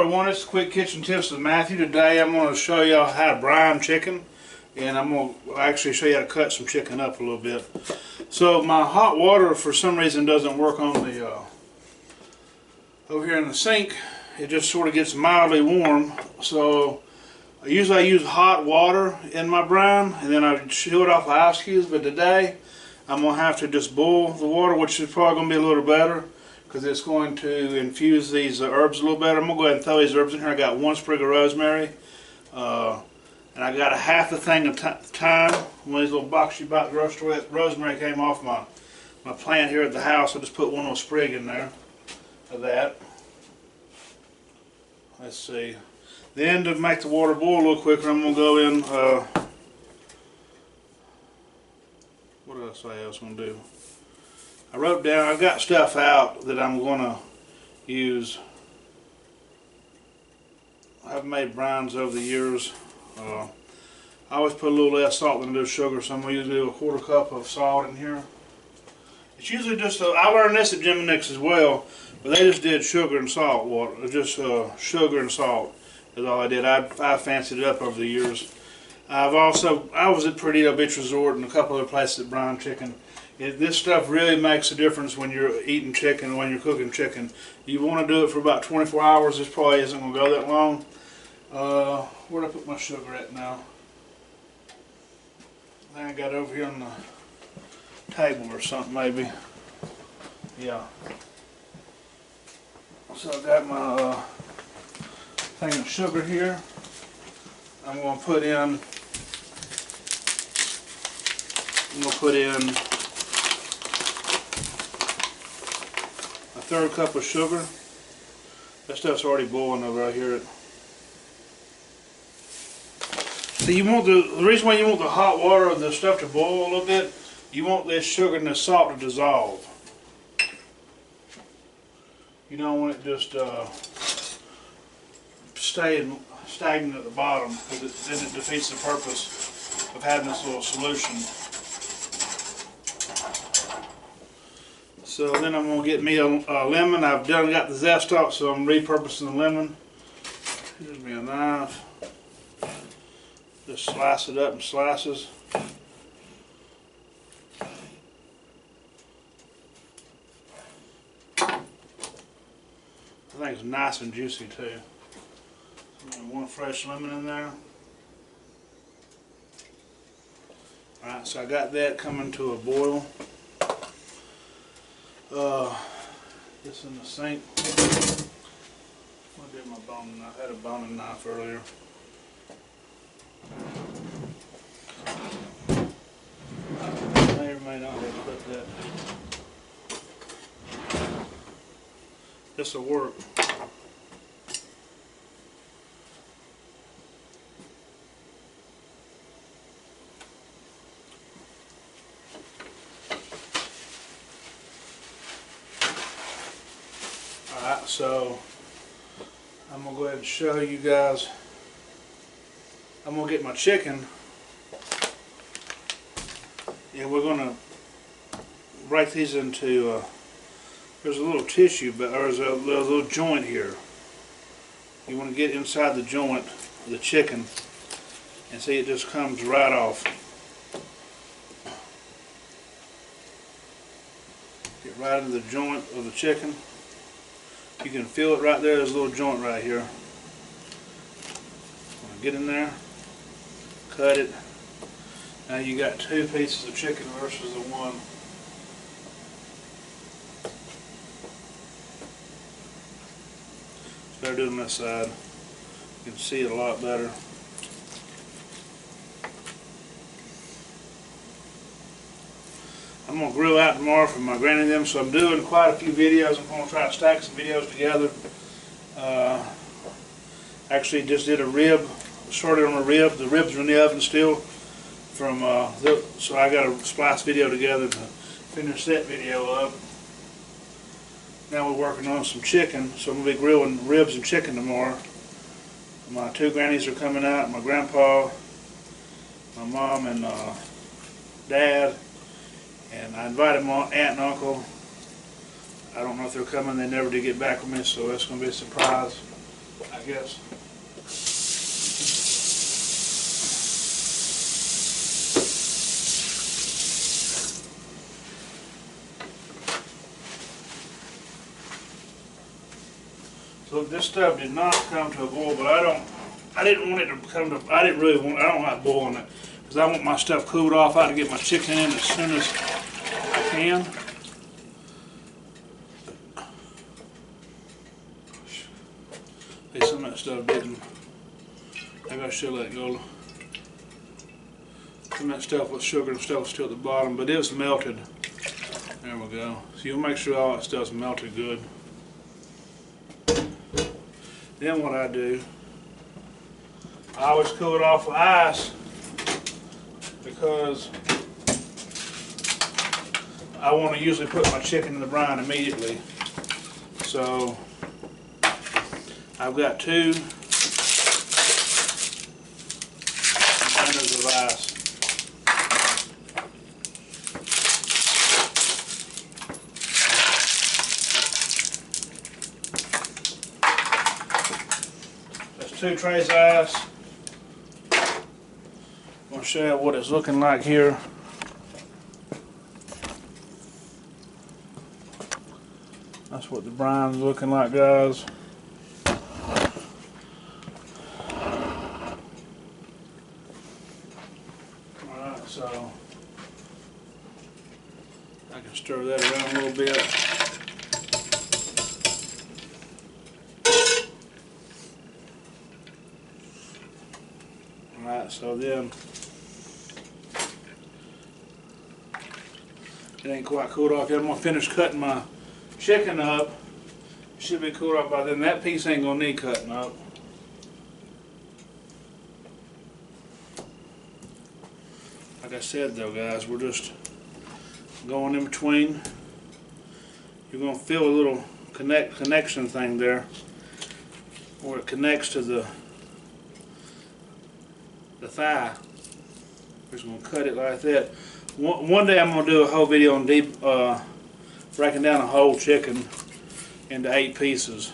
everyone, it's Quick Kitchen Tips with Matthew. Today I'm going to show y'all how to brine chicken, and I'm going to actually show you how to cut some chicken up a little bit. So my hot water for some reason doesn't work on the over here in the sink. It just sort of gets mildly warm, so I usually use hot water in my brine and then I chill it off with ice cubes, but today I'm going to have to just boil the water, which is probably going to be a little better because it's going to infuse these herbs a little better. I'm going to go ahead and throw these herbs in here. I got one sprig of rosemary, and I got a half a thing of thyme. One of these little boxes you buy at the grocery store. Rosemary came off my plant here at the house. I just put one little sprig in there of that. Let's see. Then to make the water boil a little quicker, I'm going to go in, what did I say I was going to do? I wrote down, I got stuff out that I'm going to use. I've made brines over the years. I always put a little less salt than I do sugar, so I'm going to do a quarter cup of salt in here. It's usually just, I learned this at Jim and Nick's as well, but they just did sugar and salt water, just sugar and salt is all I did. I fancied it up over the years. I was at Pretty Beach Resort and a couple other places that brine chicken. This stuff really makes a difference when you're eating chicken, when you're cooking chicken. You want to do it for about 24 hours. This probably isn't going to go that long. Where'd I put my sugar at now? I think I got it over here on the table or something maybe. Yeah. So I got my thing of sugar here. I'm going to put in a third cup of sugar. That stuff's already boiling over right here. So you want the reason why you want the hot water of the stuff to boil a little bit, you want this sugar and this salt to dissolve. You don't want it just staying stagnant at the bottom, because then it defeats the purpose of having this little solution. So then I'm going to get me a lemon. I've got the zest off, so I'm repurposing the lemon. Here's me a knife. Just slice it up in slices. I think it's nice and juicy too. One fresh lemon in there. Alright, so I got that coming to a boil. This in the sink. What did my boning knife? I had a boning knife earlier. I may or may not have put that. This will work. Alright, so I'm going to go ahead and show you guys. I'm going to get my chicken, and we're going to break these into, there's a little tissue, but there's a little joint here. You want to get inside the joint of the chicken, and see it just comes right off. Get right into the joint of the chicken. You can feel it right there. There's a little joint right here. Get in there, cut it. Now you got two pieces of chicken versus the one. It's better doing this side. You can see it a lot better. I'm going to grill out tomorrow for my granny and them, so I'm doing quite a few videos. I'm going to try to stack some videos together. Actually just did a rib, started on a rib. The ribs are in the oven still. So I got to splice video together to finish that video up. Now we're working on some chicken, so I'm going to be grilling ribs and chicken tomorrow. My two grannies are coming out, my grandpa, my mom and dad. And I invited my aunt and uncle. I don't know if they're coming. They never did get back with me, so that's going to be a surprise. I I guess. So this stuff did not come to a boil, but I didn't want it to come to, I don't like boiling it, because I want my stuff cooled off. I have to get my chicken in as soon as I can. Hey, some of that stuff didn't. Maybe I should let it go. Some of that stuff with sugar and stuff was still at the bottom, but it was melted. There we go. So you'll make sure all that stuff's melted good. Then what I do, I always cool it off with ice, because I want to usually put my chicken in the brine immediately. So I've got 2 containers of ice. That's 2 trays of ice. I'm going to show you what it's looking like here. That's what the brine's looking like, guys. Alright, so I can stir that around a little bit. Alright, so then it ain't quite cooled off yet. I'm going to finish cutting my chicken up. Should be cooled off by then. That piece ain't going to need cutting up. Like I said though, guys, we're just going in between. You're going to feel a little connection thing there where it connects to the thigh. We're just going to cut it like that. One day I'm going to do a whole video on breaking down a whole chicken into 8 pieces.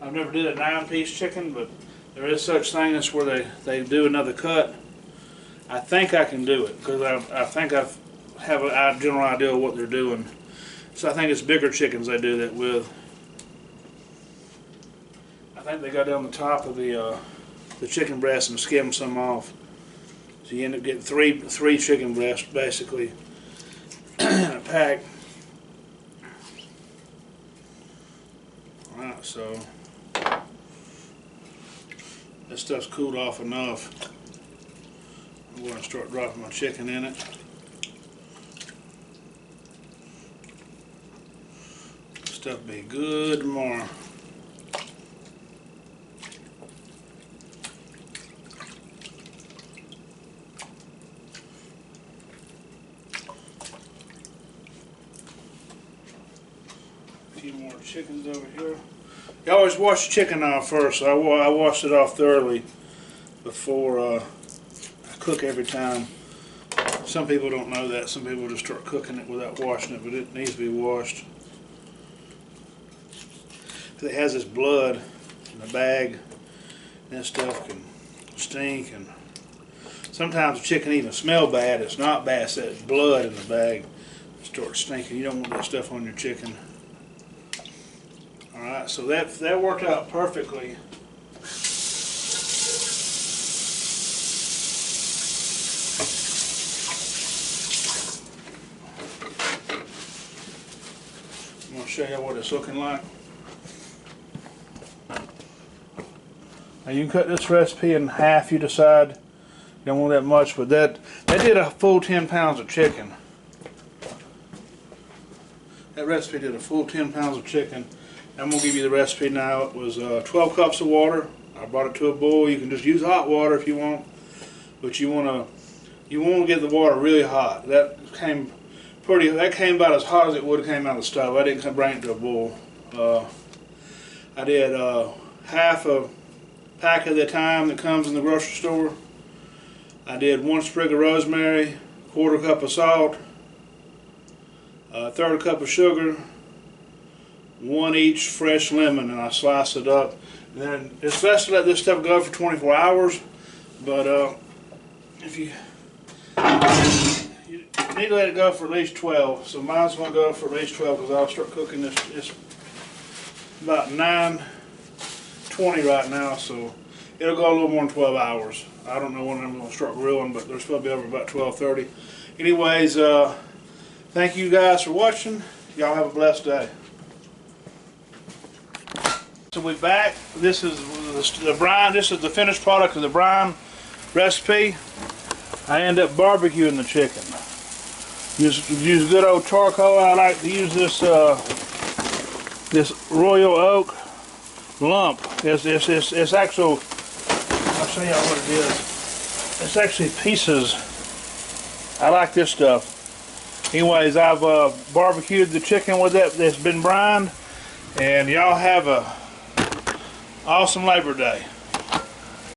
I've never did a 9-piece chicken, but there is such thing as where they do another cut. I think I can do it, because I think I have a general idea of what they're doing. So I think it's bigger chickens they do that with. I think they go down the top of the chicken breast and skim some off. So you end up getting three chicken breasts basically in a pack. Alright, so this stuff's cooled off enough. I'm going to start dropping my chicken in it. This stuff be good tomorrow. A few more chickens over here. You always wash the chicken off first. I washed it off thoroughly before I cook every time. Some people don't know that. Some people just start cooking it without washing it, but it needs to be washed. It has this blood in the bag, and that stuff can stink, and sometimes the chicken even smell bad. It's not bad, it's that blood in the bag that starts stinking. You don't want that stuff on your chicken. Alright, so that worked out perfectly. I'm going to show you what it's looking like. Now you can cut this recipe in half, you decide. You don't want that much, but that did a full 10 pounds of chicken. That recipe did a full 10 pounds of chicken. I'm going to give you the recipe now. It was 12 cups of water. I brought it to a boil. You can just use hot water if you want, but you want to get the water really hot. That came about as hot as it would have came out of the stove. I didn't bring it to a boil. I did half a pack of the thyme that comes in the grocery store. I did 1 sprig of rosemary, 1/4 cup of salt, 1/3 cup of sugar, one each fresh lemon, and I slice it up. And then it's best to let this stuff go for 24 hours, but if you need to let it go for at least 12. So mine's going to go for at least 12 because I'll start cooking this. It's about 9:20 right now, so it'll go a little more than 12 hours. I don't know when I'm going to start grilling, but they're supposed to be over about 12:30. Anyways, thank you guys for watching. Y'all have a blessed day. So we're back. This is the brine. This is the finished product of the brine recipe. I end up barbecuing the chicken. Use good old charcoal. I like to use this this Royal Oak lump. It's actual. I'll show y'all what it is. It's actually pieces. I like this stuff. Anyways, I've barbecued the chicken with it that's been brined, and y'all have a awesome Labor Day.